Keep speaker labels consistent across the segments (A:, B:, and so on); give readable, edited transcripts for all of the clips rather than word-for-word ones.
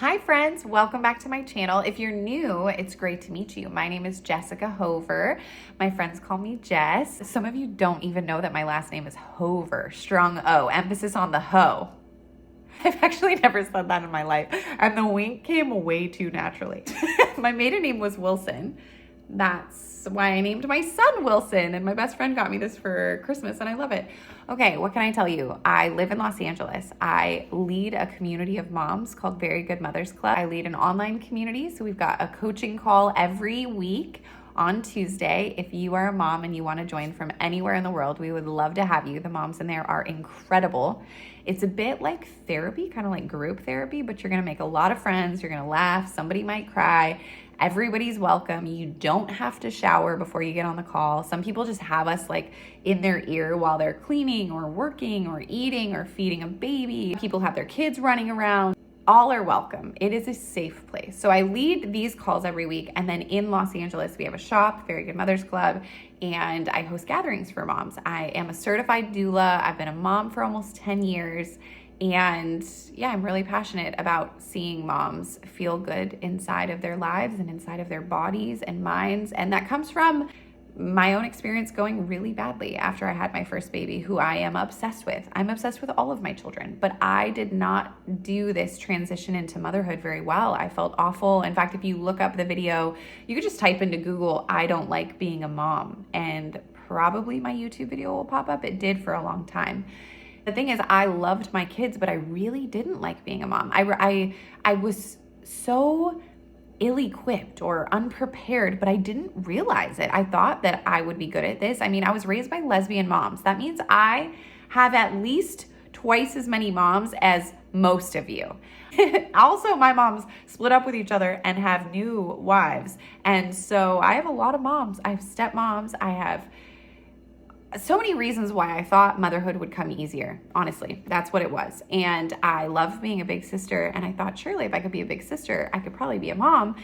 A: Hi friends, welcome back to my channel. If you're new, it's great to meet you. My name is Jessica Hover. My friends call me Jess. Some of you don't even know that my last name is Hover, strong O, emphasis on the ho. I've actually never said that in my life, and the wink came way too naturally. My maiden name was Wilson. That's why I named my son Wilson, and my best friend got me this for Christmas, and I love it. Okay, what can I tell you? I live in Los Angeles. I lead a community of moms called Very Good Mothers Club. I lead an online community, so we've got a coaching call every week on Tuesday. If you are a mom and you want to join from anywhere in the world, we would love to have you. The moms in there are incredible. It's a bit like therapy, kind of like group therapy, but you're going to make a lot of friends. You're going to laugh. Somebody might cry. Everybody's welcome. You don't have to shower before you get on the call. Some people just have us like in their ear while they're cleaning or working or eating or feeding a baby. People have their kids running around. All are welcome. It is a safe place. So I lead these calls every week. And then in Los Angeles, we have a shop, Very Good Mothers Club, and I host gatherings for moms. I am a certified doula. I've been a mom for almost 10 years. And yeah, I'm really passionate about seeing moms feel good inside of their lives and inside of their bodies and minds. And that comes from my own experience going really badly after I had my first baby, who I am obsessed with. I'm obsessed with all of my children, but I did not do this transition into motherhood very well. I felt awful. In fact, if you look up the video, you could just type into Google, "I don't like being a mom," and probably my YouTube video will pop up. It did for a long time. The thing is, I loved my kids, but I really didn't like being a mom. I was so ill-equipped or unprepared, but I didn't realize it. I thought that I would be good at this. I mean, I was raised by lesbian moms. That means I have at least twice as many moms as most of you. Also, my moms split up with each other and have new wives. And so I have a lot of moms. I have stepmoms. I have so many reasons why I thought motherhood would come easier. Honestly, that's what it was. And I love being a big sister. And I thought, surely if I could be a big sister, I could probably be a mom.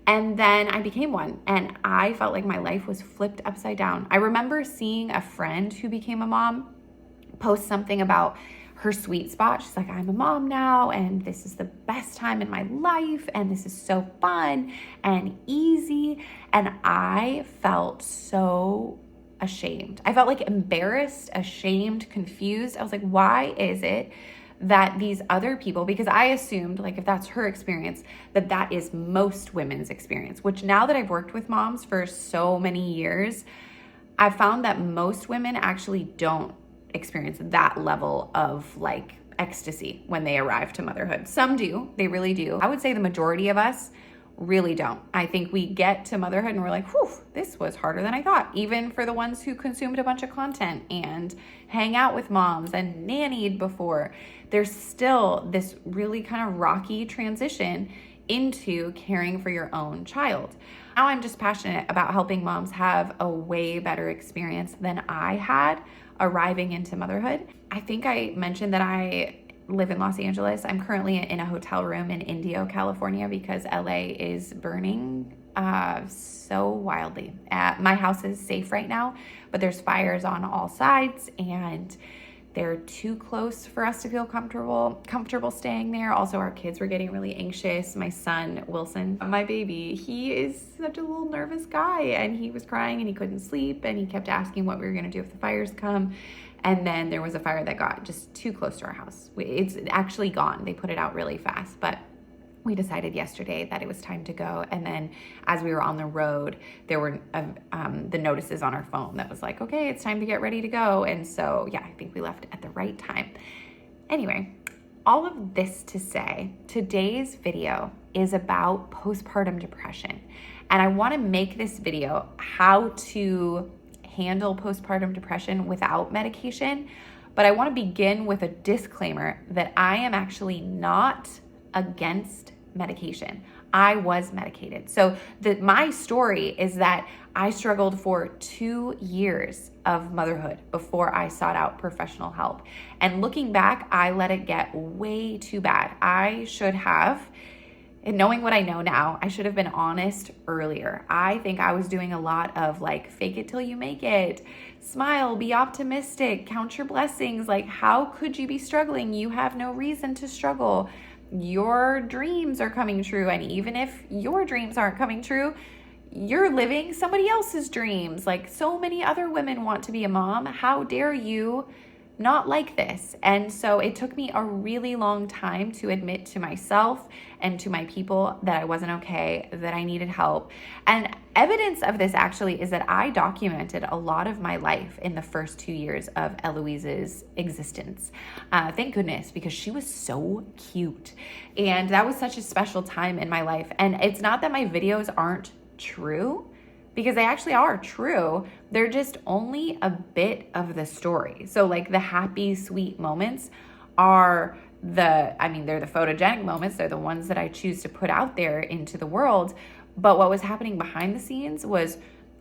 A: And then I became one. And I felt like my life was flipped upside down. I remember seeing a friend who became a mom post something about her sweet spot. She's like, "I'm a mom now, and this is the best time in my life, and this is so fun and easy." And I felt so ashamed. I felt like embarrassed, ashamed, confused. I was like, why is it that these other people, because I assumed, like, if that's her experience, that that is most women's experience, which now that I've worked with moms for so many years, I've found that most women actually don't experience that level of like ecstasy when they arrive to motherhood. Some do, they really do. I would say the majority of us really don't. I think we get to motherhood and we're like, whew, this was harder than I thought. Even for the ones who consumed a bunch of content and hang out with moms and nannied before, there's still this really kind of rocky transition into caring for your own child. Now I'm just passionate about helping moms have a way better experience than I had arriving into motherhood. I think I mentioned that I live in Los Angeles. I'm currently in a hotel room in Indio, California, because LA is burning so wildly. My house is safe right now, but there's fires on all sides and they're too close for us to feel comfortable staying there. Also, our kids were getting really anxious. My son, Wilson, my baby, he is such a little nervous guy, and he was crying and he couldn't sleep, and he kept asking what we were gonna do if the fires come. And then there was a fire that got just too close to our house. It's actually gone. They put it out really fast, but we decided yesterday that it was time to go. And then as we were on the road, there were the notices on our phone that was like, okay, it's time to get ready to go. And so, yeah, I think we left at the right time. Anyway, all of this to say, today's video is about postpartum depression. And I wanna make this video how to handle postpartum depression without medication. But I wanna begin with a disclaimer that I am actually not against medication. I was medicated. So my story is that I struggled for 2 years of motherhood before I sought out professional help. And looking back, I let it get way too bad. I should have, and knowing what I know now, I should have been honest earlier. I think I was doing a lot of like, fake it till you make it, smile, be optimistic, count your blessings. Like, how could you be struggling? You have no reason to struggle. your dreams are coming true. And even if your dreams aren't coming true, you're living somebody else's dreams. Like, so many other women want to be a mom. How dare you not like this? And so it took me a really long time to admit to myself and to my people that I wasn't okay, that I needed help. And evidence of this actually is that I documented a lot of my life in the first 2 years of Eloise's existence. Thank goodness, because she was so cute. And that was such a special time in my life. And it's not that my videos aren't true, because they actually are true. They're just only a bit of the story. So like the happy, sweet moments are they're the photogenic moments. They're the ones that I choose to put out there into the world. But what was happening behind the scenes was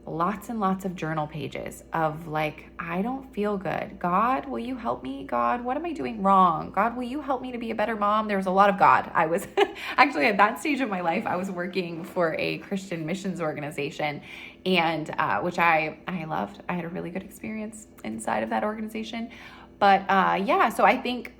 A: lots and lots of journal pages of like, I don't feel good. God, will you help me? God, what am I doing wrong? God, will you help me to be a better mom? There was a lot of God. I was actually at that stage of my life, I was working for a Christian missions organization, and which I loved. I had a really good experience inside of that organization. But so I think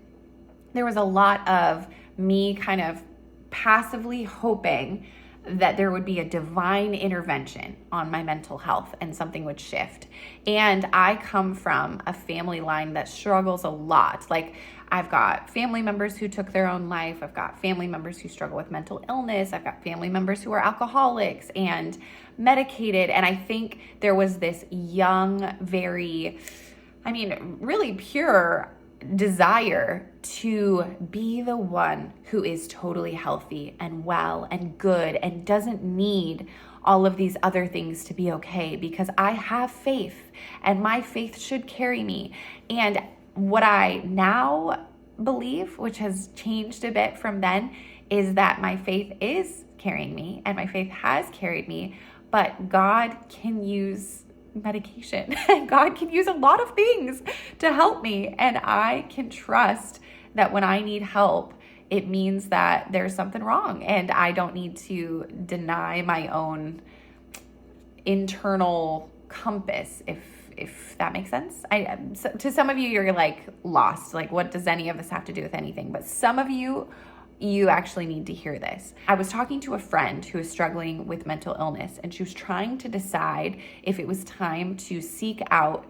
A: there was a lot of me kind of passively hoping that there would be a divine intervention on my mental health and something would shift. And I come from a family line that struggles a lot. Like, I've got family members who took their own life. I've got family members who struggle with mental illness. I've got family members who are alcoholics and medicated. And I think there was this young, really pure desire to be the one who is totally healthy and well and good and doesn't need all of these other things to be okay, because I have faith and my faith should carry me. And what I now believe, which has changed a bit from then, is that my faith is carrying me and my faith has carried me, but God can use medication and God can use a lot of things to help me. And I can trust that when I need help, it means that there's something wrong and I don't need to deny my own internal compass, if that makes sense. To some of you, you're like lost. Like, what does any of this have to do with anything? But some of you actually need to hear this. I was talking to a friend who is struggling with mental illness, and she was trying to decide if it was time to seek out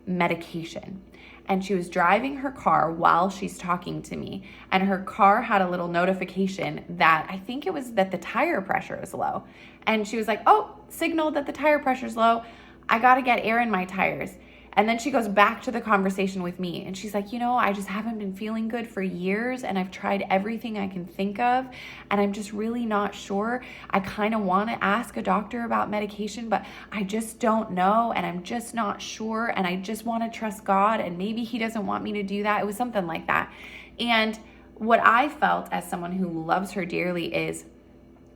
A: medication. And she was driving her car while she's talking to me, and her car had a little notification that I think it was that the tire pressure is low. And she was like, oh, signaled that the tire pressure is low. I got to get air in my tires. And then she goes back to the conversation with me and she's like, I just haven't been feeling good for years and I've tried everything I can think of and I'm just really not sure. I kind of want to ask a doctor about medication, but I just don't know and I'm just not sure and I just want to trust God and maybe He doesn't want me to do that. It was something like that. And what I felt as someone who loves her dearly is,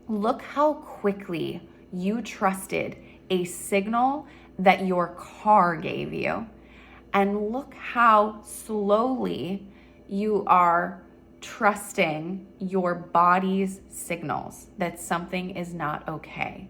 A: look how quickly you trusted a signal that your car gave you. And look how slowly you are trusting your body's signals that something is not okay.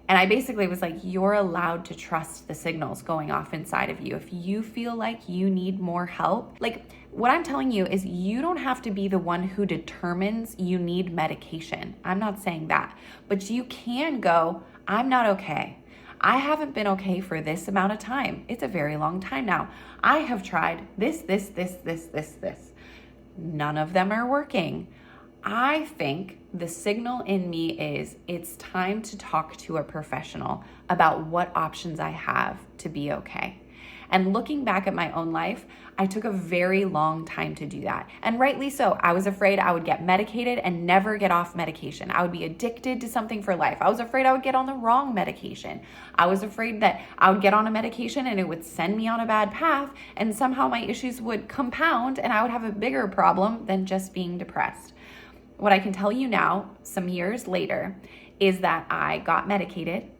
A: And I basically was like, you're allowed to trust the signals going off inside of you. If you feel like you need more help, like what I'm telling you is you don't have to be the one who determines you need medication. I'm not saying that, but you can go, I'm not okay. I haven't been okay for this amount of time. It's a very long time now. I have tried this. None of them are working. I think the signal in me is it's time to talk to a professional about what options I have to be okay. And looking back at my own life, I took a very long time to do that. And rightly so. I was afraid I would get medicated and never get off medication. I would be addicted to something for life. I was afraid I would get on the wrong medication. I was afraid that I would get on a medication and it would send me on a bad path and somehow my issues would compound and I would have a bigger problem than just being depressed. What I can tell you now, some years later, is that I got medicated.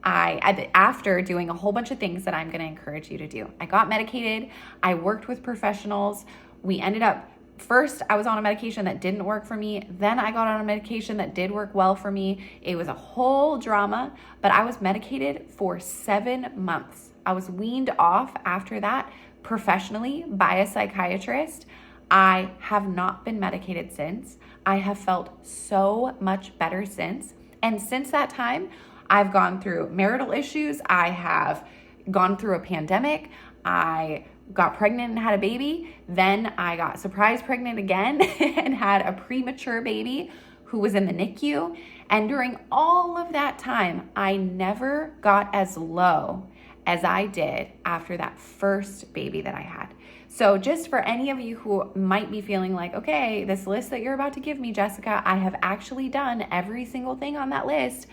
A: After doing a whole bunch of things that I'm going to encourage you to do. I got medicated. I worked with professionals. We ended up, first I was on a medication that didn't work for me. Then I got on a medication that did work well for me. It was a whole drama, but I was medicated for 7 months. I was weaned off after that professionally by a psychiatrist. I have not been medicated since. I have felt so much better since. And since that time, I've gone through marital issues. I have gone through a pandemic. I got pregnant and had a baby. Then I got surprise pregnant again and had a premature baby who was in the NICU. And during all of that time, I never got as low as I did after that first baby that I had. So just for any of you who might be feeling like, okay, this list that you're about to give me, Jessica, I have actually done every single thing on that list,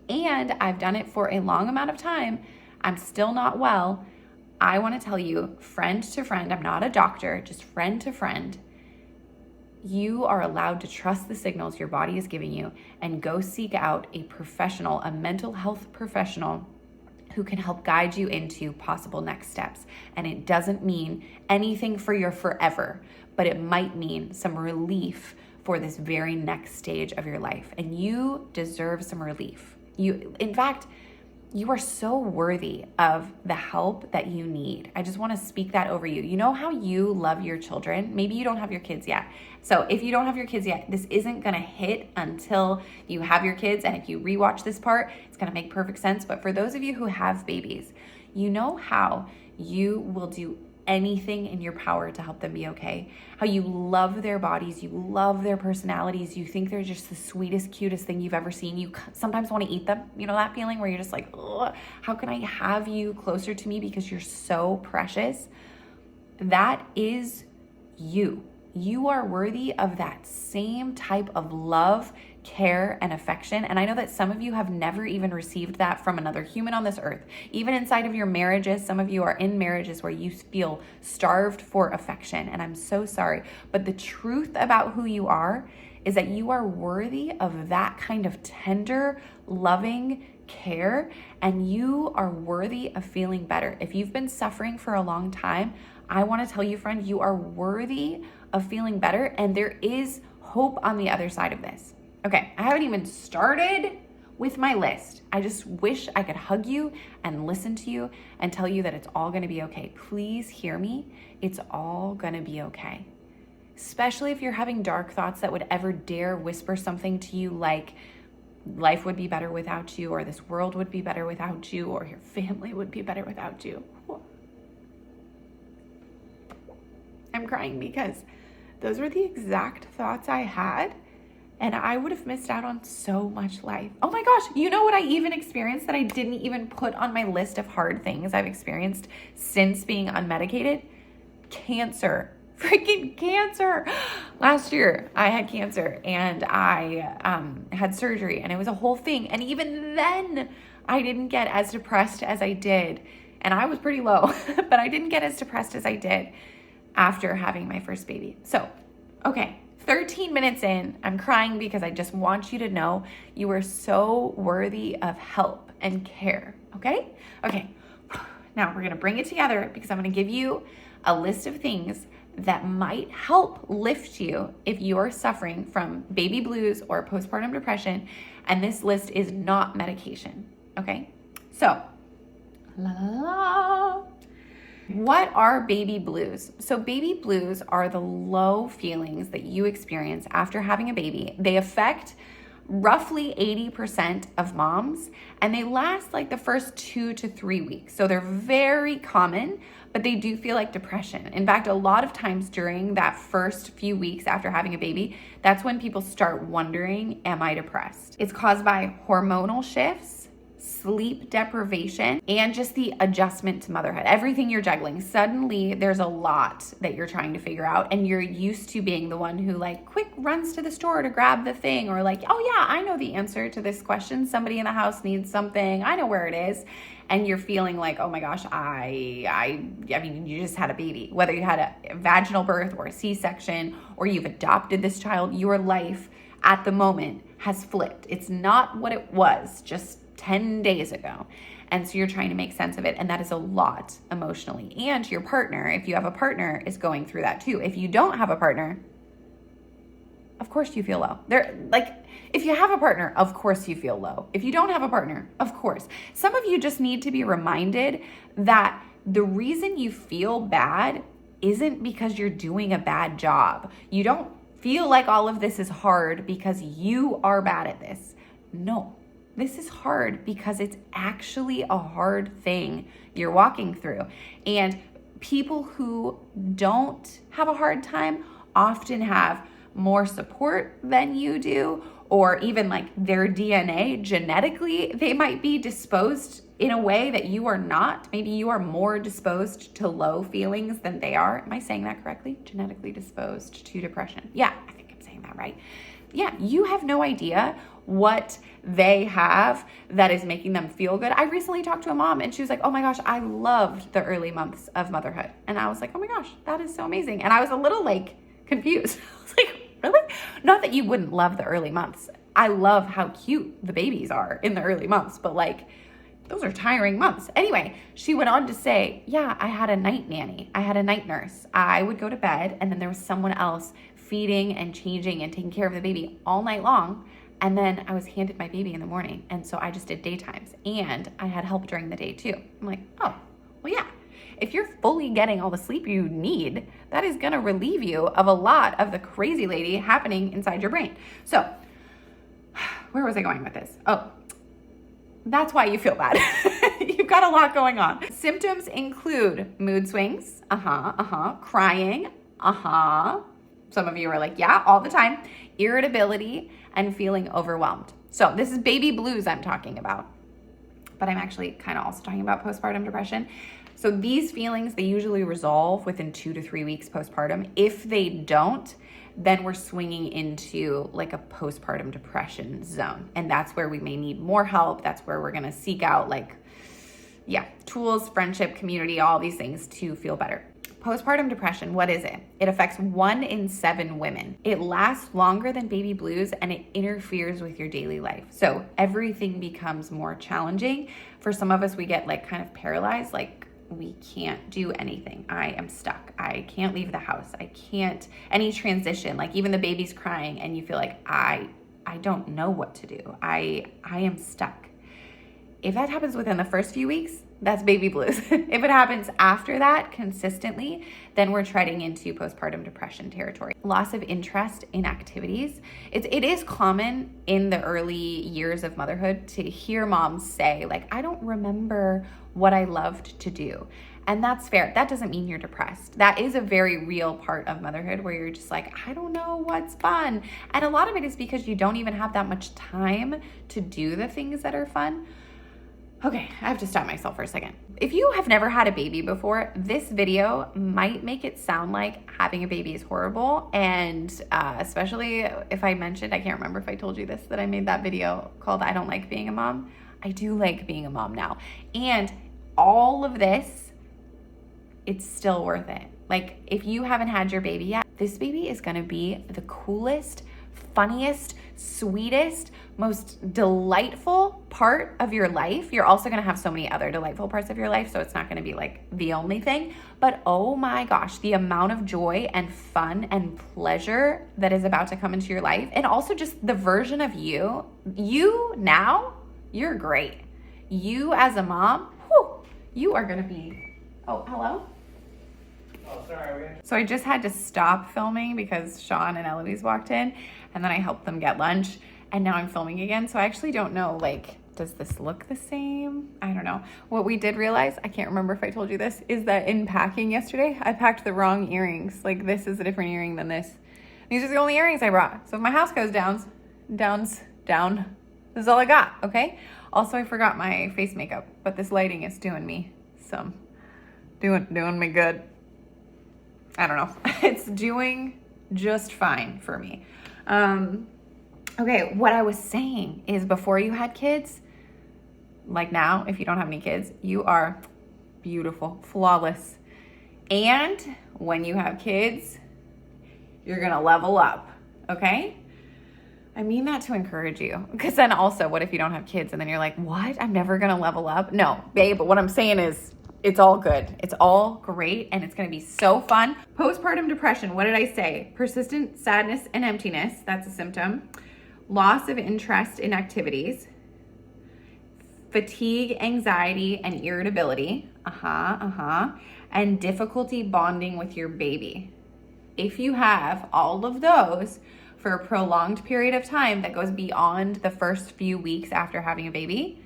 A: and I've done it for a long amount of time. I'm still not well. I want to tell you, friend to friend, I'm not a doctor, just friend to friend, you are allowed to trust the signals your body is giving you and go seek out a professional, a mental health professional who can help guide you into possible next steps. And it doesn't mean anything for your forever, but it might mean some relief for this very next stage of your life. And you deserve some relief. In fact, you are so worthy of the help that you need. I just want to speak that over you. You know how you love your children? Maybe you don't have your kids yet. So if you don't have your kids yet, this isn't going to hit until you have your kids. And if you rewatch this part, it's going to make perfect sense. But for those of you who have babies, you know how you will do anything in your power to help them be okay. How you love their bodies, you love their personalities, you think they're just the sweetest, cutest thing you've ever seen. You sometimes want to eat them. You know that feeling where you're just like, ugh, how can I have you closer to me because you're so precious? That is you. You are worthy of that same type of love, care, and affection. And I know that some of you have never even received that from another human on this earth. Even inside of your marriages, some of you are in marriages where you feel starved for affection. And I'm so sorry. But the truth about who you are is that you are worthy of that kind of tender, loving care. And you are worthy of feeling better. If you've been suffering for a long time, I want to tell you, friend, you are worthy of feeling better. And there is hope on the other side of this. Okay, I haven't even started with my list. I just wish I could hug you and listen to you and tell you that it's all gonna be okay. Please hear me. It's all gonna be okay. Especially if you're having dark thoughts that would ever dare whisper something to you like life would be better without you, or this world would be better without you, or your family would be better without you. I'm crying because those were the exact thoughts I had. And I would have missed out on so much life. Oh my gosh, you know what I even experienced that I didn't even put on my list of hard things I've experienced since being unmedicated? Cancer. Freaking cancer. Last year, I had cancer and I had surgery and it was a whole thing. And even then, I didn't get as depressed as I did. And I was pretty low, but I didn't get as depressed as I did after having my first baby. So, okay. 13 minutes in, I'm crying because I just want you to know you are so worthy of help and care, okay? Okay, now we're gonna bring it together because I'm gonna give you a list of things that might help lift you if you're suffering from baby blues or postpartum depression, and this list is not medication, okay? So, what are baby blues? So baby blues are the low feelings that you experience after having a baby. They affect roughly 80% of moms, and they last like the first 2 to 3 weeks. So they're very common, but they do feel like depression. In fact, a lot of times during that first few weeks after having a baby, that's when people start wondering, am I depressed? It's caused by hormonal shifts, sleep deprivation, and just the adjustment to motherhood. Everything you're juggling. Suddenly there's a lot that you're trying to figure out, and you're used to being the one who like quick runs to the store to grab the thing, or like, oh yeah, I know the answer to this question. Somebody in the house needs something. I know where it is. And you're feeling like, oh my gosh, I mean, you just had a baby. Whether you had a vaginal birth or a C-section, or you've adopted this child, your life at the moment has flipped. It's not what it was just 10 days ago. And so you're trying to make sense of it. And that is a lot emotionally. And your partner, if you have a partner, is going through that too. If you don't have a partner, of course you feel low. If you have a partner, of course you feel low. If you don't have a partner, of course. Some of you just need to be reminded that the reason you feel bad isn't because you're doing a bad job. You don't feel like all of this is hard because you are bad at this. No, this is hard because it's actually a hard thing you're walking through. And people who don't have a hard time often have more support than you do, or even like their DNA genetically, they might be disposed in a way that you are not. Maybe you are more disposed to low feelings than they are. Am I saying that correctly? Genetically disposed to depression. Yeah, I think I'm saying that right. Yeah, you have no idea what they have that is making them feel good. I recently talked to a mom and she was like, oh my gosh, I loved the early months of motherhood. And I was like, oh my gosh, that is so amazing. And I was a little like confused. I was like, really? Not that you wouldn't love the early months. I love how cute the babies are in the early months, but like, those are tiring months. Anyway, she went on to say, yeah, I had a night nanny. I had a night nurse. I would go to bed and then there was someone else feeding and changing and taking care of the baby all night long. And then I was handed my baby in the morning. And so I just did daytimes and I had help during the day too. I'm like, oh, well, yeah. If you're fully getting all the sleep you need, that is gonna relieve you of a lot of the crazy lady happening inside your brain. So where was I going with this? Oh, that's why you feel bad. You've got a lot going on. Symptoms include mood swings, crying, Some of you are like, yeah, all the time. Irritability and feeling overwhelmed. So this is baby blues I'm talking about, but I'm actually kind of also talking about postpartum depression. So these feelings, they usually resolve within 2 to 3 weeks postpartum. If they don't, then we're swinging into like a postpartum depression zone. And that's where we may need more help. That's where we're gonna seek out tools, friendship, community, all these things to feel better. Postpartum depression, what is it? It affects 1 in 7 women. It lasts longer than baby blues and it interferes with your daily life. So everything becomes more challenging. For some of us, we get like kind of paralyzed, like we can't do anything. I am stuck. I can't leave the house. I can't, any transition, like even the baby's crying and you feel like, I don't know what to do. I am stuck. If that happens within the first few weeks, that's baby blues. If it happens after that consistently, then we're treading into postpartum depression territory. Loss of interest in activities. It is common in the early years of motherhood to hear moms say, like, I don't remember what I loved to do. And that's fair. That doesn't mean you're depressed. That is a very real part of motherhood where you're just like, I don't know what's fun. And a lot of it is because you don't even have that much time to do the things that are fun. Okay, I have to stop myself for a second. If you have never had a baby before, this video might make it sound like having a baby is horrible. And especially if I mentioned, I can't remember if I told you this, that I made that video called I Don't Like Being a Mom. I do like being a mom now. And all of this, it's still worth it. Like if you haven't had your baby yet, this baby is gonna be the coolest, funniest, sweetest, most delightful part of your life. You're also gonna have so many other delightful parts of your life, so it's not gonna be like the only thing, but oh my gosh, the amount of joy and fun and pleasure that is about to come into your life, and also just the version of you now, you're great. You as a mom, you are gonna be, oh, hello?
B: Oh, sorry.
A: So I just had to stop filming because Sean and Eloise walked in and then I helped them get lunch and now I'm filming again. So I actually don't know, like, does this look the same? I don't know. What we did realize, I can't remember if I told you this, is that in packing yesterday, I packed the wrong earrings. Like this is a different earring than this. These are the only earrings I brought. So if my house goes down, this is all I got, okay? Also, I forgot my face makeup, but this lighting is doing me doing me good. I don't know. It's doing just fine for me. Okay, what I was saying is before you had kids, like now, if you don't have any kids, you are beautiful, flawless. And when you have kids, you're gonna level up, okay? I mean that to encourage you. Because then also, what if you don't have kids and then you're like, what? I'm never gonna level up? No, babe, but what I'm saying is, it's all good. It's all great and it's gonna be so fun. Postpartum depression, what did I say? Persistent sadness and emptiness, that's a symptom. Loss of interest in activities. Fatigue, anxiety, and irritability. And and difficulty bonding with your baby. If you have all of those for a prolonged period of time that goes beyond the first few weeks after having a baby,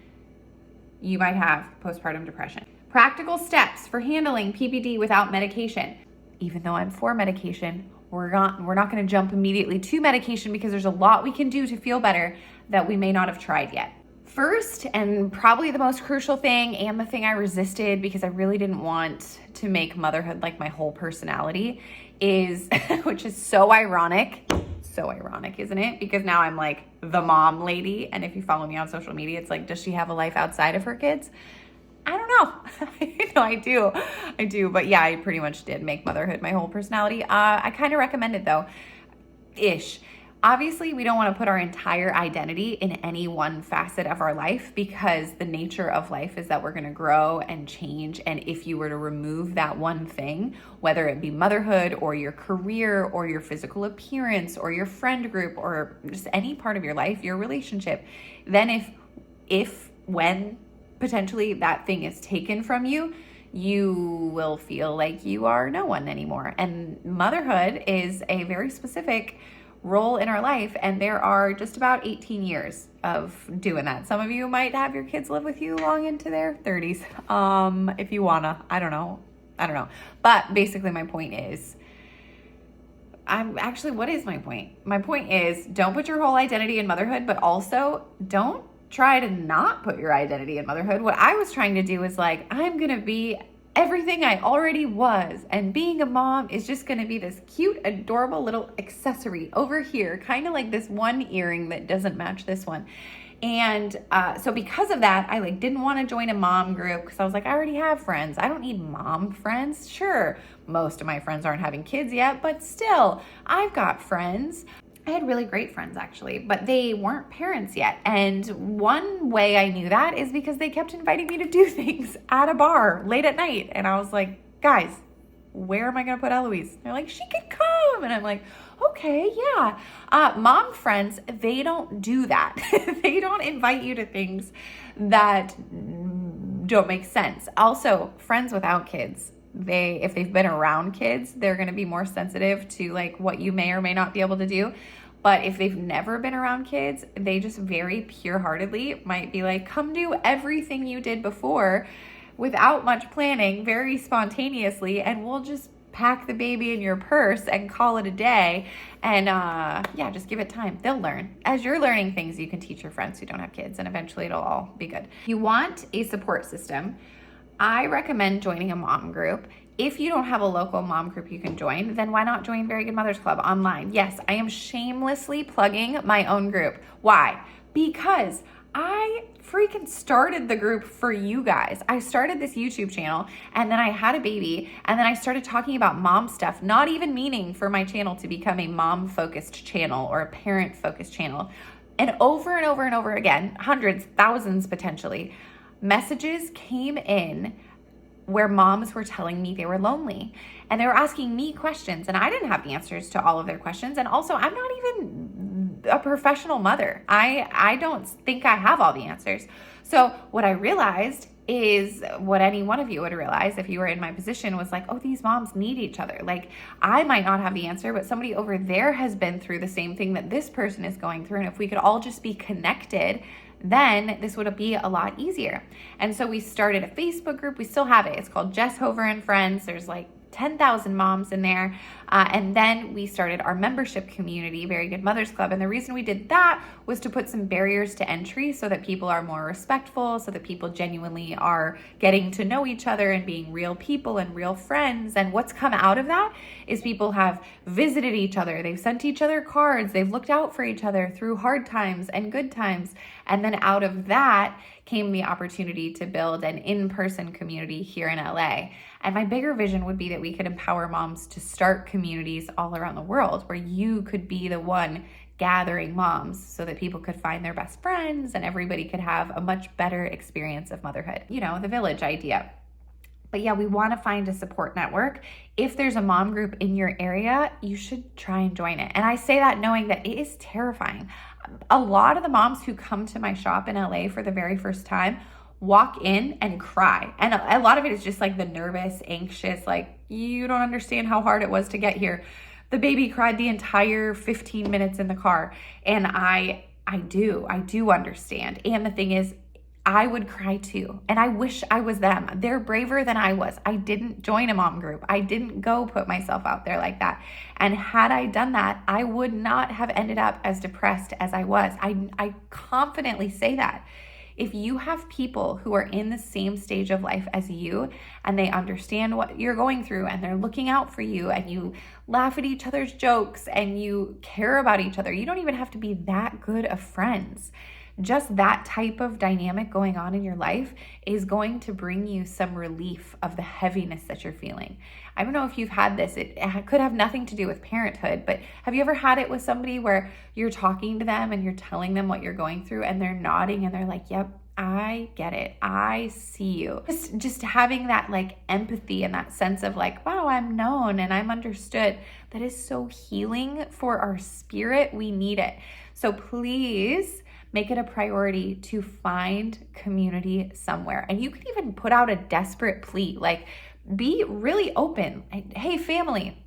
A: you might have postpartum depression. Practical steps for handling PPD without medication. Even though I'm for medication, we're not going to jump immediately to medication because there's a lot we can do to feel better that we may not have tried yet. First, and probably the most crucial thing, and the thing I resisted because I really didn't want to make motherhood like my whole personality, is, which is so ironic, isn't it? Because now I'm like the mom lady, and if you follow me on social media, it's like, does she have a life outside of her kids? I don't know. No, I do. But yeah, I pretty much did make motherhood my whole personality. I kind of recommend it though, ish. Obviously, we don't want to put our entire identity in any one facet of our life, because the nature of life is that we're going to grow and change. And if you were to remove that one thing, whether it be motherhood or your career or your physical appearance or your friend group or just any part of your life, your relationship, then when potentially that thing is taken from you, you will feel like you are no one anymore. And motherhood is a very specific role in our life, and there are just about 18 years of doing that. Some of you might have your kids live with you long into their 30s, if you wanna. I don't know. But basically my point is, what is my point? My point is, don't put your whole identity in motherhood, but also don't try to not put your identity in motherhood. What I was trying to do is like, I'm gonna be everything I already was, and being a mom is just gonna be this cute, adorable little accessory over here, kind of like this one earring that doesn't match this one. And so because of that, I didn't want to join a mom group, because I was like, I already have friends. I don't need mom friends. Sure, most of my friends aren't having kids yet, but still, I've got friends. I had really great friends actually, but they weren't parents yet. And one way I knew that is because they kept inviting me to do things at a bar late at night. And I was like, guys, where am I going to put Eloise? They're like, she could come. And I'm like, okay, yeah. Mom friends, they don't do that. They don't invite you to things that don't make sense. Also, friends without kids, if they've been around kids, they're going to be more sensitive to what you may or may not be able to do. But if they've never been around kids, they just very pure-heartedly might be like, come do everything you did before without much planning, very spontaneously, and we'll just pack the baby in your purse and call it a day. And just give it time. They'll learn. As you're learning things, you can teach your friends who don't have kids, and eventually it'll all be good. You want a support system. I recommend joining a mom group. If you don't have a local mom group you can join, then why not join Very Good Mothers Club online? Yes, I am shamelessly plugging my own group. Why? Because I freaking started the group for you guys. I started this YouTube channel, and then I had a baby, and then I started talking about mom stuff, not even meaning for my channel to become a mom-focused channel or a parent-focused channel. And over and over and over again, hundreds, thousands potentially, messages came in where moms were telling me they were lonely, and they were asking me questions, and I didn't have the answers to all of their questions. And also, I'm not even a professional mother. I don't think I have all the answers. So what I realized is what any one of you would realize if you were in my position, was like, oh, these moms need each other. I might not have the answer, but somebody over there has been through the same thing that this person is going through. And if we could all just be connected, then this would be a lot easier. And so we started a Facebook group. We still have it. It's called Jess Hover and Friends. There's 10,000 moms in there. And then we started our membership community, Very Good Mothers Club. And the reason we did that was to put some barriers to entry so that people are more respectful, so that people genuinely are getting to know each other and being real people and real friends. And what's come out of that is people have visited each other. They've sent each other cards. They've looked out for each other through hard times and good times. And then out of that came the opportunity to build an in-person community here in LA. And my bigger vision would be that we could empower moms to start communities all around the world where you could be the one gathering moms so that people could find their best friends and everybody could have a much better experience of motherhood. The village idea. But yeah, we want to find a support network. If there's a mom group in your area, you should try and join it. And I say that knowing that it is terrifying. A lot of the moms who come to my shop in LA for the very first time walk in and cry. And a lot of it is just like the nervous, anxious, like, you don't understand how hard it was to get here. The baby cried the entire 15 minutes in the car. And I do understand. And the thing is, I would cry too. And I wish I was them. They're braver than I was. I didn't join a mom group. I didn't go put myself out there like that. And had I done that, I would not have ended up as depressed as I was. I confidently say that. If you have people who are in the same stage of life as you and they understand what you're going through and they're looking out for you and you laugh at each other's jokes and you care about each other, you don't even have to be that good of friends. Just that type of dynamic going on in your life is going to bring you some relief of the heaviness that you're feeling. I don't know if you've had this. It could have nothing to do with parenthood, but have you ever had it with somebody where you're talking to them and you're telling them what you're going through and they're nodding and they're like, yep, I get it. I see you. Just having that like empathy and that sense of like, wow, I'm known and I'm understood. That is so healing for our spirit. We need it. So please make it a priority to find community somewhere. And you can even put out a desperate plea, like be really open. Hey, family,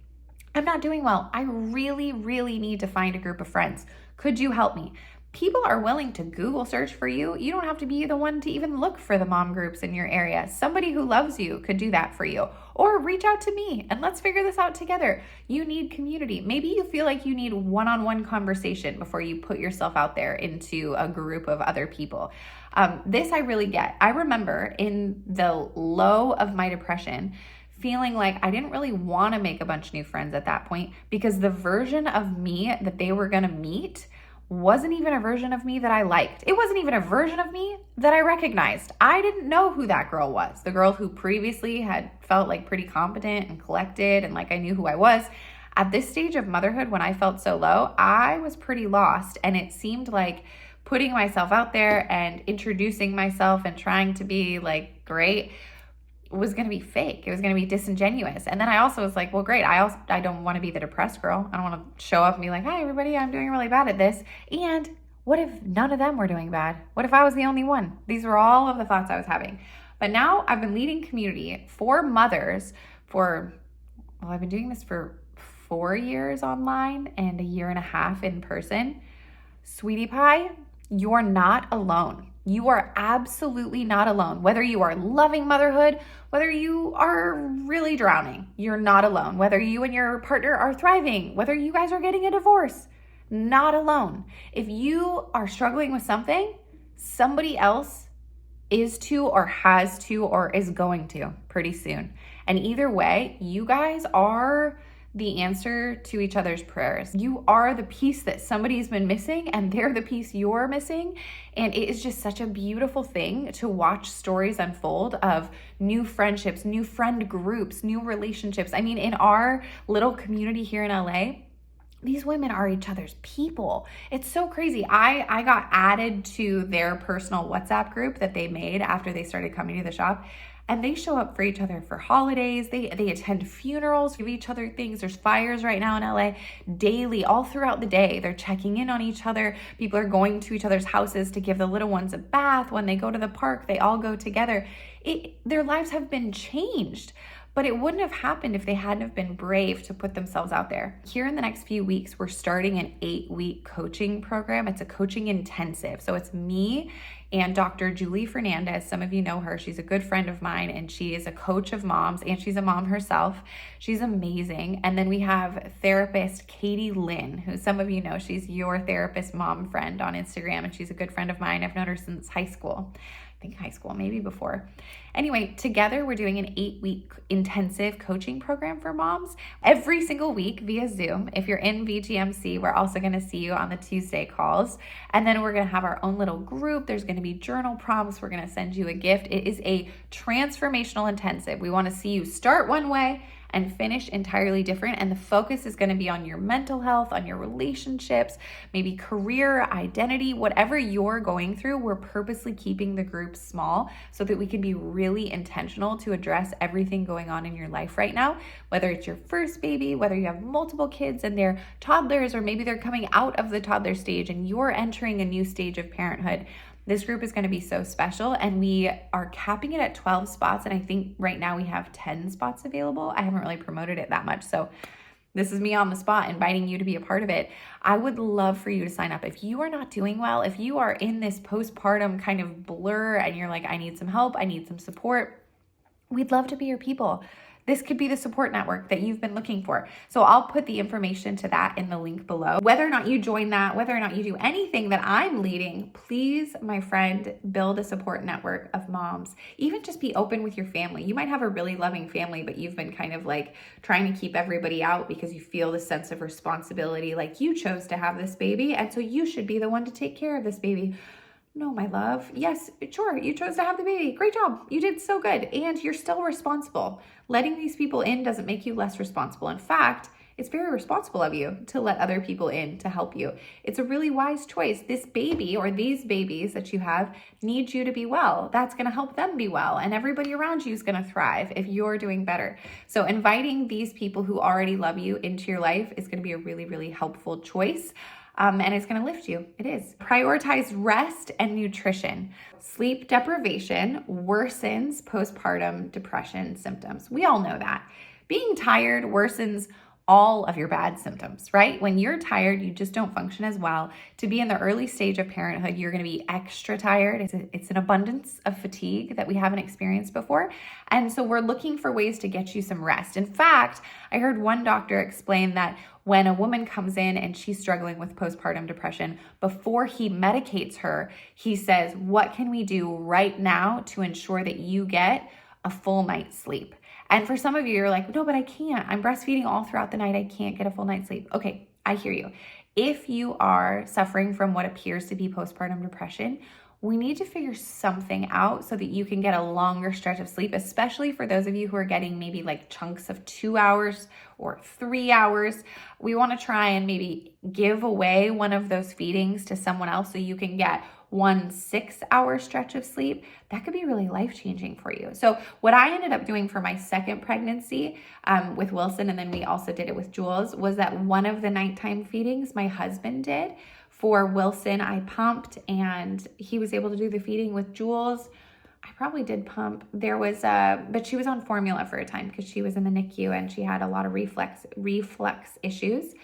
A: I'm not doing well. I really, really need to find a group of friends. Could you help me? People are willing to Google search for you. You don't have to be the one to even look for the mom groups in your area. Somebody who loves you could do that for you. Or reach out to me and let's figure this out together. You need community. Maybe you feel like you need one-on-one conversation before you put yourself out there into a group of other people. This I really get. I remember in the low of my depression, feeling like I didn't really want to make a bunch of new friends at that point because the version of me that they were going to meet wasn't even a version of me that I liked. It wasn't even a version of me that I recognized. I didn't know who that girl was. The girl who previously had felt like pretty competent and collected and like I knew who I was. At this stage of motherhood, when I felt so low, I was pretty lost. And it seemed like putting myself out there and introducing myself and trying to be like great was going to be fake. It was going to be disingenuous. And then I also was like, well, great. I don't want to be the depressed girl. I don't want to show up and be like, hi, everybody, I'm doing really bad at this. And what if none of them were doing bad? What if I was the only one? These were all of the thoughts I was having. But now I've been leading community for mothers I've been doing this for 4 years online and a year and a half in person. Sweetie pie, you're not alone. You are absolutely not alone. Whether you are loving motherhood, whether you are really drowning, you're not alone. Whether you and your partner are thriving, whether you guys are getting a divorce, not alone. If you are struggling with something, somebody else is to or has to or is going to pretty soon. And either way, you guys are the answer to each other's prayers. You are the piece that somebody's been missing and they're the piece you're missing. And it is just such a beautiful thing to watch stories unfold of new friendships, new friend groups, new relationships. I mean, in our little community here in LA, these women are each other's people. It's so crazy. I got added to their personal WhatsApp group that they made after they started coming to the shop. And they show up for each other for holidays. They attend funerals, give each other things. There's fires right now in LA daily, all throughout the day. They're checking in on each other. People are going to each other's houses to give the little ones a bath. When they go to the park, they all go together. Their lives have been changed. But it wouldn't have happened if they hadn't have been brave to put themselves out there. Here in the next few weeks, we're starting an 8-week coaching program. It's a coaching intensive. So it's me and Dr. Julie Fernandez. Some of you know her. She's a good friend of mine and she is a coach of moms and she's a mom herself. She's amazing. And then we have therapist Katie Lynn, who some of you know, she's your therapist mom friend on Instagram and she's a good friend of mine. I've known her since high school. High school, maybe before. Anyway, together we're doing an 8-week intensive coaching program for moms every single week via Zoom. If you're in VGMC, we're also going to see you on the Tuesday calls. And then we're going to have our own little group. There's going to be journal prompts. We're going to send you a gift. It is a transformational intensive. We want to see you start one way and finish entirely different. And the focus is going to be on your mental health, on your relationships, maybe career, identity, whatever you're going through. We're purposely keeping the group small so that we can be really intentional to address everything going on in your life right now, whether it's your first baby, whether you have multiple kids and they're toddlers, or maybe they're coming out of the toddler stage and you're entering a new stage of parenthood. This group is going to be so special, and we are capping it at 12 spots. And I think right now we have 10 spots available. I haven't really promoted it that much. So this is me on the spot inviting you to be a part of it. I would love for you to sign up. If you are not doing well, if you are in this postpartum kind of blur and you're like, I need some help, I need some support, we'd love to be your people. This could be the support network that you've been looking for. So I'll put the information to that in the link below. Whether or not you join that, whether or not you do anything that I'm leading, please, my friend, build a support network of moms. Even just be open with your family. You might have a really loving family, but you've been kind of like trying to keep everybody out because you feel the sense of responsibility, like you chose to have this baby, and so you should be the one to take care of this baby. No, my love. Yes, sure. You chose to have the baby. Great job. You did so good. And you're still responsible. Letting these people in doesn't make you less responsible. In fact, it's very responsible of you to let other people in to help you. It's a really wise choice. This baby or these babies that you have need you to be well. That's going to help them be well. And everybody around you is going to thrive if you're doing better. So inviting these people who already love you into your life is going to be a really, really helpful choice. And it's going to lift you. It is. Prioritize rest and nutrition. Sleep deprivation worsens postpartum depression symptoms. We all know that. Being tired worsens all of your bad symptoms, right? When you're tired, you just don't function as well. To be in the early stage of parenthood, you're going to be extra tired. It's an abundance of fatigue that we haven't experienced before. And so we're looking for ways to get you some rest. In fact, I heard one doctor explain that when a woman comes in and she's struggling with postpartum depression, before he medicates her, he says, what can we do right now to ensure that you get a full night's sleep? And for some of you, you're like, no, but I can't. I'm breastfeeding all throughout the night. I can't get a full night's sleep. Okay, I hear you. If you are suffering from what appears to be postpartum depression, we need to figure something out so that you can get a longer stretch of sleep, especially for those of you who are getting maybe like chunks of 2 hours or 3 hours. We want to try and maybe give away one of those feedings to someone else so you can get 1 6-hour stretch of sleep. That could be really life-changing for you. So what I ended up doing for my second pregnancy with Wilson, and then we also did it with Jules, was that one of the nighttime feedings my husband did. For Wilson, I pumped and he was able to do the feeding. With Jules, I probably did pump. But she was on formula for a time because she was in the NICU and she had a lot of reflux issues.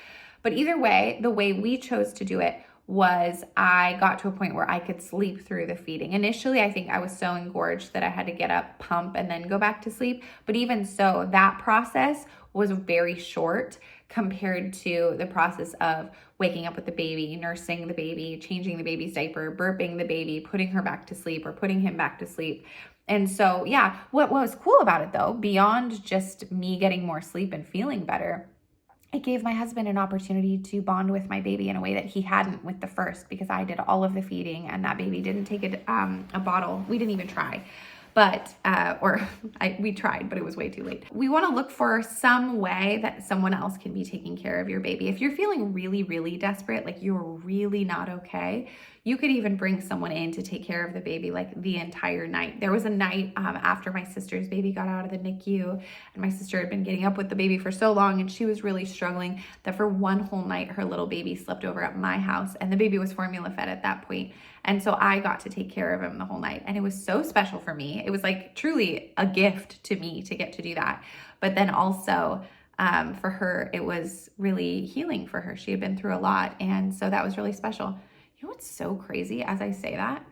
A: But either way, the way we chose to do it was I got to a point where I could sleep through the feeding. Initially, I think I was so engorged that I had to get up, pump, and then go back to sleep. But even so, that process was very short compared to the process of waking up with the baby, nursing the baby, changing the baby's diaper, burping the baby, putting her back to sleep or putting him back to sleep. And so, yeah, what was cool about it though, beyond just me getting more sleep and feeling better, it gave my husband an opportunity to bond with my baby in a way that he hadn't with the first, because I did all of the feeding and that baby didn't take a bottle. We didn't even try. But, we tried, but it was way too late. We want to look for some way that someone else can be taking care of your baby. If you're feeling really, really desperate, like you're really not okay, you could even bring someone in to take care of the baby like the entire night. There was a night after my sister's baby got out of the NICU, and my sister had been getting up with the baby for so long and she was really struggling that for one whole night, her little baby slept over at my house, and the baby was formula fed at that point. And so I got to take care of him the whole night. And it was so special for me. It was like truly a gift to me to get to do that. But then also for her, it was really healing for her. She had been through a lot. And so that was really special. You know what's so crazy as I say that?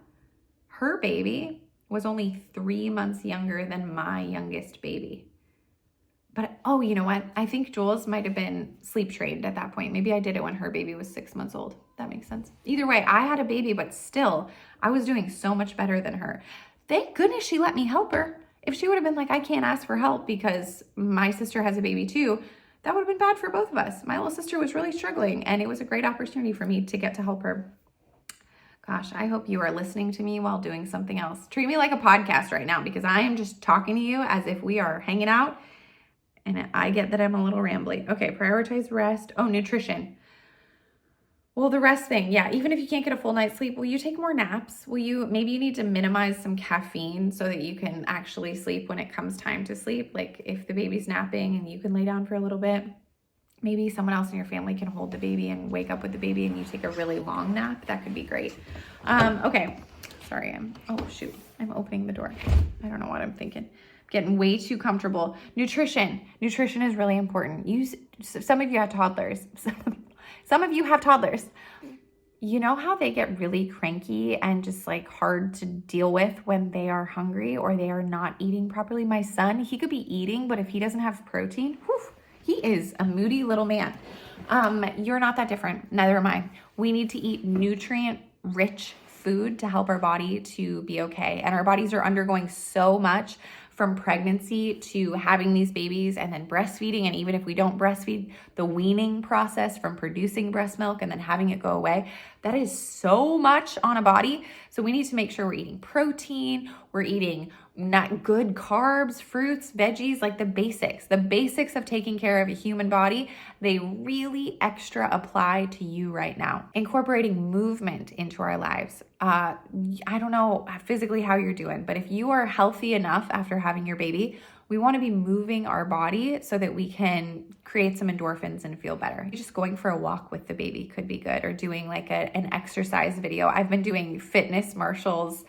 A: Her baby was only 3 months younger than my youngest baby. But, oh, you know what? I think Jules might have been sleep trained at that point. Maybe I did it when her baby was 6 months old. That makes sense. Either way, I had a baby, but still, I was doing so much better than her. Thank goodness she let me help her. If she would have been like, I can't ask for help because my sister has a baby too, that would have been bad for both of us. My little sister was really struggling, and it was a great opportunity for me to get to help her. Gosh, I hope you are listening to me while doing something else. Treat me like a podcast right now, because I am just talking to you as if we are hanging out. And I get that I'm a little rambly. Okay, prioritize rest. Oh, nutrition. Well, the rest thing, yeah, even if you can't get a full night's sleep, will you take more naps? Maybe you need to minimize some caffeine so that you can actually sleep when it comes time to sleep. Like if the baby's napping and you can lay down for a little bit, maybe someone else in your family can hold the baby and wake up with the baby and you take a really long nap. That could be great. Okay, Sorry, I'm opening the door. I don't know what I'm thinking. Getting way too comfortable. Nutrition is really important. Some of you have toddlers. Some of you have toddlers. You know how they get really cranky and just like hard to deal with when they are hungry or they are not eating properly? My son, he could be eating, but if he doesn't have protein, he is a moody little man. You're not that different. Neither am I. We need to eat nutrient-rich food to help our body to be okay. And our bodies are undergoing so much from pregnancy to having these babies and then breastfeeding. And even if we don't breastfeed, the weaning process from producing breast milk and then having it go away, that is so much on a body. So we need to make sure we're eating protein, we're eating not good carbs, fruits, veggies, like the basics of taking care of a human body. They really extra apply to you right now. Incorporating movement into our lives. I don't know physically how you're doing, but if you are healthy enough after having your baby, we want to be moving our body so that we can create some endorphins and feel better. Just going for a walk with the baby could be good, or doing like an exercise video. I've been doing fitness Marshalls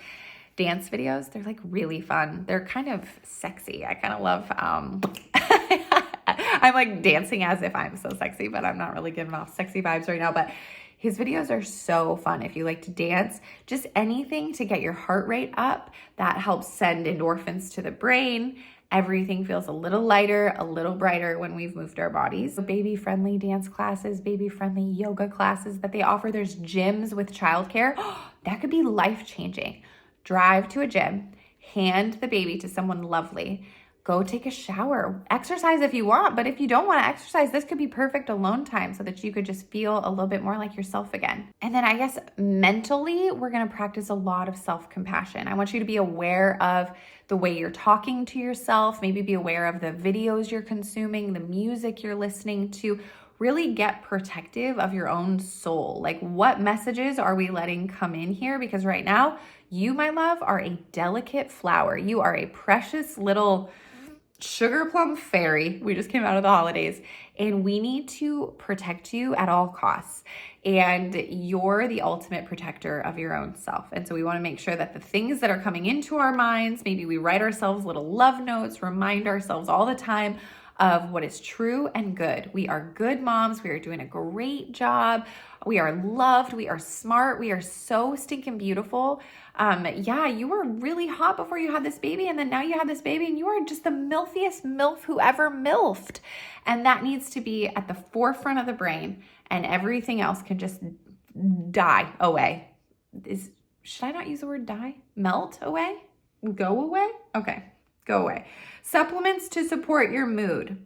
A: dance videos. They're like really fun. They're kind of sexy. I kind of love, I'm like dancing as if I'm so sexy, but I'm not really giving off sexy vibes right now. But his videos are so fun. If you like to dance, just anything to get your heart rate up, that helps send endorphins to the brain. Everything feels a little lighter, a little brighter when we've moved our bodies. Baby-friendly dance classes, baby-friendly yoga classes that they offer. There's gyms with childcare. That could be life-changing. Drive to a gym, hand the baby to someone lovely, go take a shower, exercise if you want, but if you don't want to exercise, this could be perfect alone time so that you could just feel a little bit more like yourself again. And then I guess mentally, we're going to practice a lot of self-compassion. I want you to be aware of the way you're talking to yourself, maybe be aware of the videos you're consuming, the music you're listening to. Really get protective of your own soul. Like, what messages are we letting come in here? Because right now, you, my love, are a delicate flower. You are a precious little sugar plum fairy. We just came out of the holidays, and we need to protect you at all costs. And you're the ultimate protector of your own self. And so we want to make sure that the things that are coming into our minds, maybe we write ourselves little love notes, remind ourselves all the time of what is true and good. We are good moms. We are doing a great job. We are loved. We are smart. We are so stinking beautiful. Yeah, you were really hot before you had this baby, and then now you have this baby, and you are just the milfiest MILF who ever MILFed. And that needs to be at the forefront of the brain, and everything else can just die away. Should I not use the word die? Melt away? Go away? Okay. Go away. Supplements to support your mood.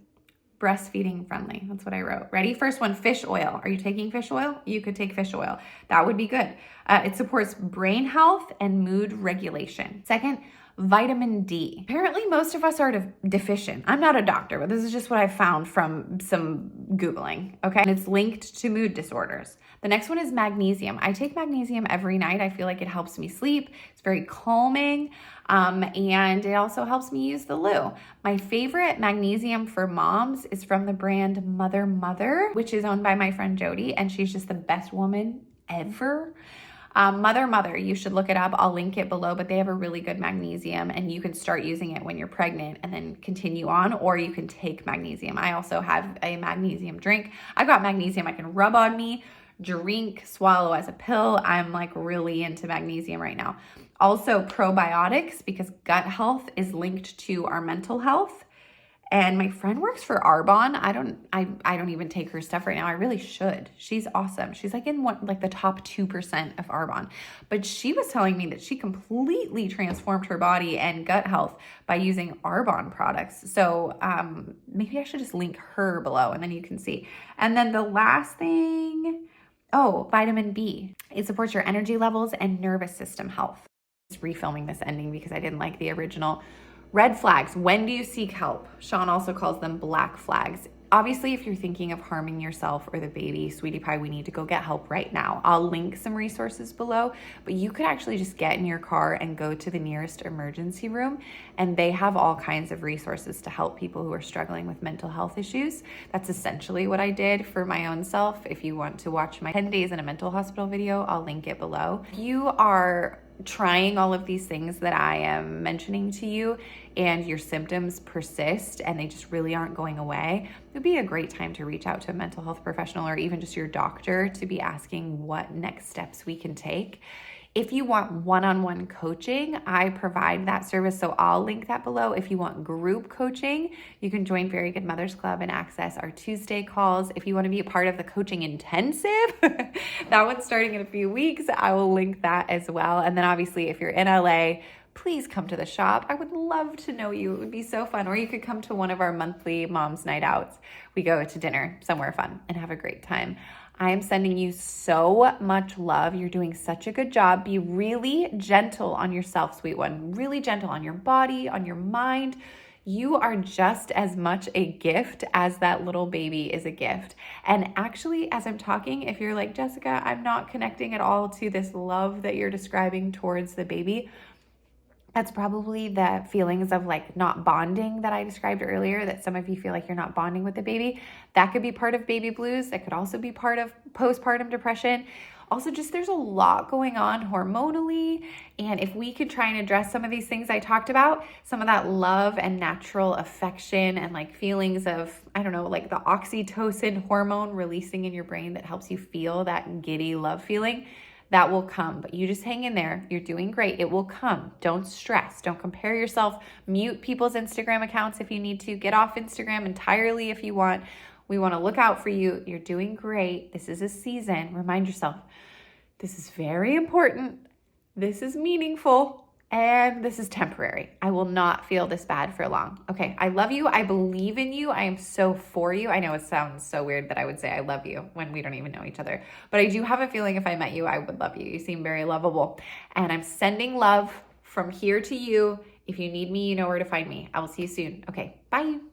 A: Breastfeeding friendly. That's what I wrote. Ready? First one, fish oil. Are you taking fish oil? You could take fish oil. That would be good. It supports brain health and mood regulation. Second, vitamin D. Apparently, most of us are deficient. I'm not a doctor, but this is just what I found from some Googling, okay? And it's linked to mood disorders. The next one is magnesium. I take magnesium every night. I feel like it helps me sleep. It's very calming, and it also helps me use the loo. My favorite magnesium for moms is from the brand Mother, which is owned by my friend Jody, and she's just the best woman ever. Mother, you should look it up. I'll link it below, but they have a really good magnesium, and you can start using it when you're pregnant and then continue on, or you can take magnesium. I also have a magnesium drink. I've got magnesium I can rub on me, drink, swallow as a pill. I'm like really into magnesium right now. Also probiotics, because gut health is linked to our mental health. And my friend works for Arbonne. I don't even take her stuff right now. I really should. She's awesome. She's like in the top 2% of Arbonne. But she was telling me that she completely transformed her body and gut health by using Arbonne products. So maybe I should just link her below and then you can see. And then the last thing, vitamin B. It supports your energy levels and nervous system health. Just refilming this ending because I didn't like the original. Red flags. When do you seek help? Sean also calls them black flags. Obviously, if you're thinking of harming yourself or the baby, sweetie pie, we need to go get help right now. I'll link some resources below, but you could actually just get in your car and go to the nearest emergency room, and they have all kinds of resources to help people who are struggling with mental health issues. That's essentially what I did for my own self. If you want to watch my 10 days in a mental hospital video, I'll link it below. If you are trying all of these things that I am mentioning to you and your symptoms persist and they just really aren't going away, it would be a great time to reach out to a mental health professional or even just your doctor to be asking what next steps we can take. If you want one-on-one coaching, I provide that service, so I'll link that below. If you want group coaching, you can join Very Good Mothers Club and access our Tuesday calls. If you want to be a part of the coaching intensive, that one's starting in a few weeks. I will link that as well. And then obviously, if you're in LA, please come to the shop. I would love to know you. It would be so fun. Or you could come to one of our monthly mom's night outs. We go to dinner somewhere fun and have a great time. I am sending you so much love. You're doing such a good job. Be really gentle on yourself, sweet one. Really gentle on your body, on your mind. You are just as much a gift as that little baby is a gift. And actually, as I'm talking, if you're like, Jessica, I'm not connecting at all to this love that you're describing towards the baby, that's probably the feelings of like not bonding that I described earlier, that some of you feel like you're not bonding with the baby. That could be part of baby blues. That could also be part of postpartum depression. Also, just there's a lot going on hormonally. And if we could try and address some of these things I talked about, some of that love and natural affection and like feelings of, I don't know, like the oxytocin hormone releasing in your brain that helps you feel that giddy love feeling, that will come. But you just hang in there. You're doing great. It will come. Don't stress. Don't compare yourself. Mute people's Instagram accounts if you need to. Get off Instagram entirely if you want. We want to look out for you. You're doing great. This is a season. Remind yourself, this is very important. This is meaningful. And this is temporary. I will not feel this bad for long. Okay, I love you. I believe in you. I am so for you. I know it sounds so weird that I would say I love you when we don't even know each other. But I do have a feeling if I met you, I would love you. You seem very lovable. And I'm sending love from here to you. If you need me, you know where to find me. I will see you soon. Okay, bye.